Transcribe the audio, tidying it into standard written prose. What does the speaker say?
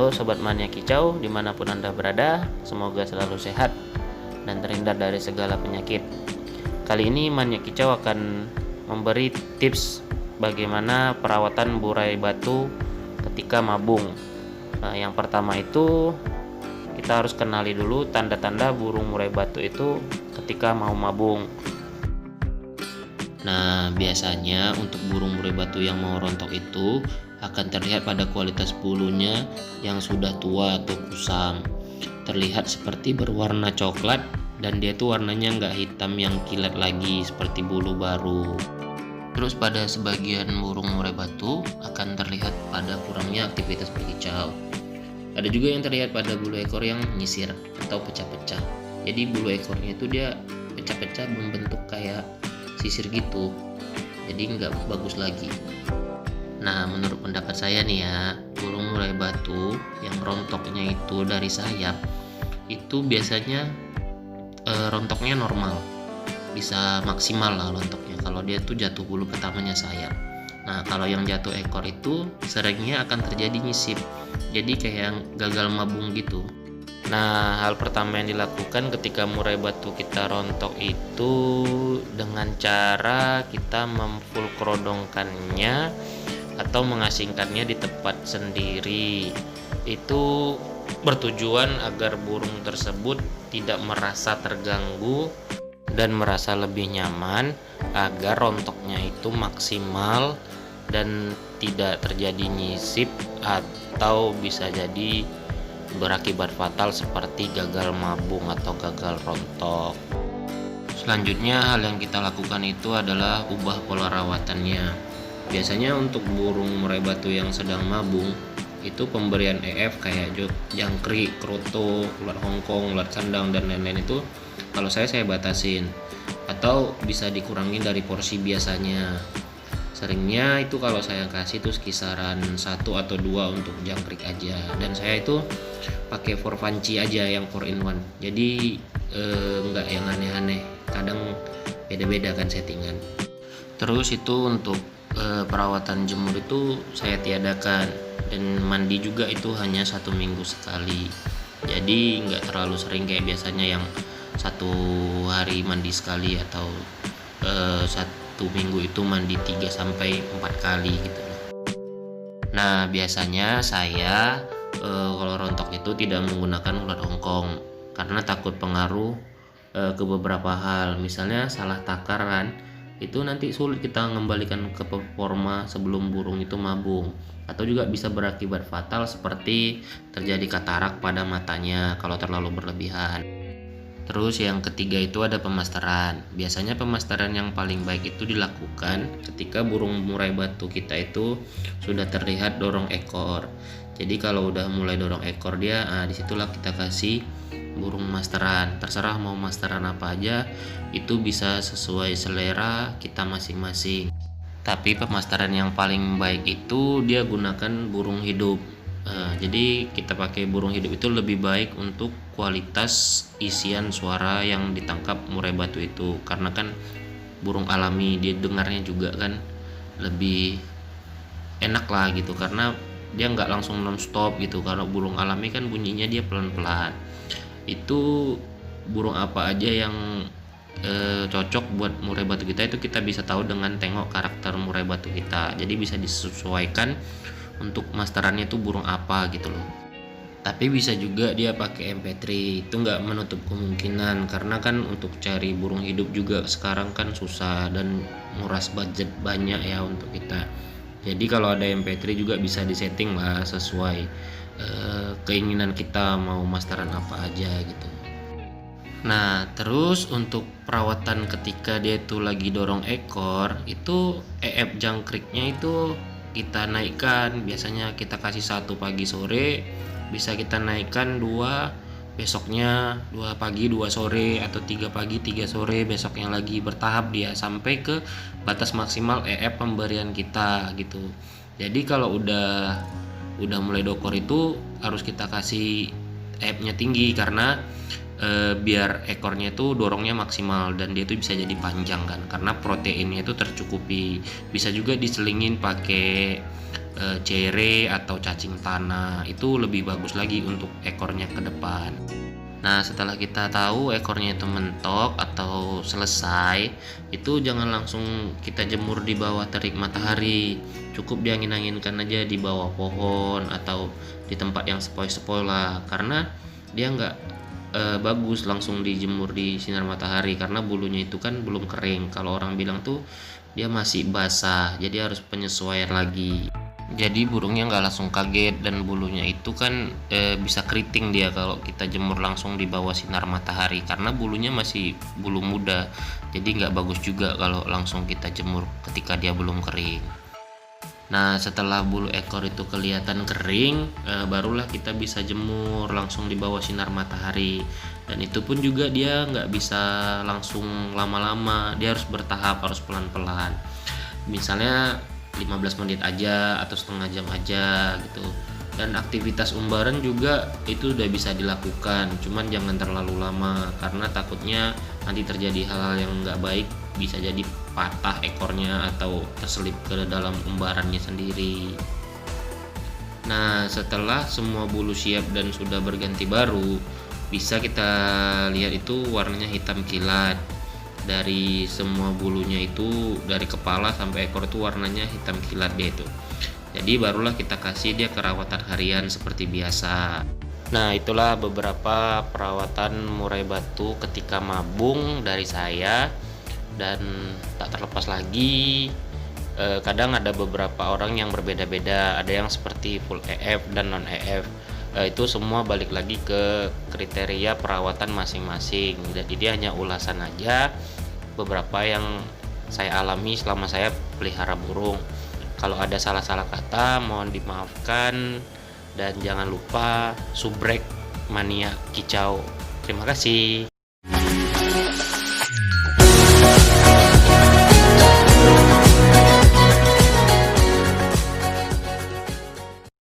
Halo Sobat Mania Kicau, dimanapun Anda berada, semoga selalu sehat dan terhindar dari segala penyakit. Kali ini Mania Kicau akan memberi tips bagaimana perawatan burai batu ketika mabung. Nah, yang pertama itu kita harus kenali dulu tanda-tanda burung murai batu itu ketika mau mabung. Nah, biasanya untuk burung murai batu yang mau rontok itu akan terlihat pada kualitas bulunya yang sudah tua atau kusam. Terlihat seperti berwarna coklat dan dia tuh warnanya nggak hitam yang kilat lagi seperti bulu baru. Terus pada sebagian burung murai batu akan terlihat pada kurangnya aktivitas berkicau. Ada juga yang terlihat pada bulu ekor yang menyisir atau pecah-pecah. Jadi bulu ekornya itu dia pecah-pecah membentuk kayak sisir gitu, jadi nggak bagus lagi. Nah, menurut pendapat saya nih ya, burung murai batu yang rontoknya itu dari sayap itu biasanya rontoknya normal, bisa maksimal lah rontoknya kalau dia tuh jatuh bulu pertamanya sayap. Nah, kalau yang jatuh ekor itu seringnya akan terjadi nyisip, jadi kayak yang gagal mabung gitu. Nah, hal pertama yang dilakukan ketika murai batu kita rontok itu dengan cara kita memfulkrodongkannya atau mengasingkannya di tempat sendiri. Itu bertujuan agar burung tersebut tidak merasa terganggu dan merasa lebih nyaman, agar rontoknya itu maksimal dan tidak terjadi nyisip atau bisa jadi berakibat fatal seperti gagal mabung atau gagal rontok. Selanjutnya hal yang kita lakukan itu adalah ubah pola rawatannya. Biasanya untuk burung murai batu yang sedang mabung itu pemberian EF kayak jangkrik, kroto, ulat Hongkong, ulat sandang dan lain-lain itu kalau saya batasin atau bisa dikurangi dari porsi biasanya. Seringnya itu kalau saya kasih tuh kisaran 1 atau 2 untuk jangkrik aja, dan saya itu pakai forvanci aja yang 4-in-1, jadi enggak yang aneh-aneh, kadang beda-beda kan settingan. Terus itu untuk perawatan jemur itu saya tiadakan, dan mandi juga itu hanya 1 minggu sekali, jadi nggak terlalu sering kayak biasanya yang 1 hari mandi sekali atau 1 minggu itu mandi 3-4 kali gitu. Nah, biasanya saya kalau rontok itu tidak menggunakan ulat Hongkong karena takut pengaruh ke beberapa hal, misalnya salah takar kan, itu nanti sulit kita mengembalikan ke performa sebelum burung itu mabung, atau juga bisa berakibat fatal seperti terjadi katarak pada matanya kalau terlalu berlebihan. Terus yang ketiga itu ada pemasteran. Biasanya pemasteran yang paling baik itu dilakukan ketika burung murai batu kita itu sudah terlihat dorong ekor. Jadi kalau udah mulai dorong ekor dia, disitulah kita kasih burung masteran. Terserah mau masteran apa aja, itu bisa sesuai selera kita masing-masing. Tapi pemasteran yang paling baik itu dia gunakan burung hidup. Jadi kita pakai burung hidup itu lebih baik untuk kualitas isian suara yang ditangkap murai batu itu, karena kan burung alami dia dengarnya juga kan lebih enak lah gitu, karena dia nggak langsung non-stop gitu. Kalau burung alami kan bunyinya dia pelan-pelan. Itu burung apa aja yang cocok buat murai batu kita itu kita bisa tahu dengan tengok karakter murai batu kita, jadi bisa disesuaikan untuk masterannya itu burung apa gitu loh. Tapi bisa juga dia pakai MP3, itu nggak menutup kemungkinan, karena kan untuk cari burung hidup juga sekarang kan susah dan nguras budget banyak ya untuk kita. Jadi kalau ada MP3 juga bisa disetting lah sesuai keinginan kita mau masteran apa aja gitu. Nah, terus untuk perawatan ketika dia itu lagi dorong ekor, itu EF jangkriknya itu kita naikkan. Biasanya kita kasih 1 pagi sore, bisa kita naikkan 2 besoknya, 2 pagi 2 sore, atau 3 pagi 3 sore besoknya lagi, bertahap dia sampai ke batas maksimal EF pemberian kita gitu. Jadi kalau udah mulai dokor itu harus kita kasih EF-nya tinggi, karena biar ekornya itu dorongnya maksimal dan dia itu bisa jadi panjang kan, karena proteinnya itu tercukupi. Bisa juga diselingin pakai cere atau cacing tanah, itu lebih bagus lagi untuk ekornya ke depan. Nah, setelah kita tahu ekornya itu mentok atau selesai, itu jangan langsung kita jemur di bawah terik matahari. Cukup diangin-anginkan aja di bawah pohon atau di tempat yang sepoi-sepoi lah, karena dia nggak bagus langsung dijemur di sinar matahari, karena bulunya itu kan belum kering. Kalau orang bilang tuh dia masih basah, jadi harus penyesuaian lagi. Jadi burungnya nggak langsung kaget, dan bulunya itu kan bisa keriting dia kalau kita jemur langsung di bawah sinar matahari, karena bulunya masih bulu muda, jadi nggak bagus juga kalau langsung kita jemur ketika dia belum kering. Nah, setelah bulu ekor itu kelihatan kering, barulah kita bisa jemur langsung di bawah sinar matahari. Dan itu pun juga dia nggak bisa langsung lama-lama, dia harus bertahap, harus pelan-pelan. Misalnya 15 menit aja atau setengah jam aja gitu. Dan aktivitas umbaran juga itu udah bisa dilakukan, cuman jangan terlalu lama, karena takutnya nanti terjadi hal-hal yang nggak baik, bisa jadi patah ekornya atau terselip ke dalam umbarannya sendiri. Nah, setelah semua bulu siap dan sudah berganti baru, bisa kita lihat itu warnanya hitam kilat. Dari semua bulunya itu, dari kepala sampai ekor itu warnanya hitam kilat dia itu. Jadi barulah kita kasih dia perawatan harian seperti biasa. Nah, itulah beberapa perawatan murai batu ketika mabung dari saya. Dan tak terlepas lagi, kadang ada beberapa orang yang berbeda-beda, ada yang seperti full EF dan non EF. Itu semua balik lagi ke kriteria perawatan masing-masing. Jadi dia hanya ulasan aja beberapa yang saya alami selama saya pelihara burung. Kalau ada salah-salah kata mohon dimaafkan, dan jangan lupa subrek mania kicau. Terima kasih.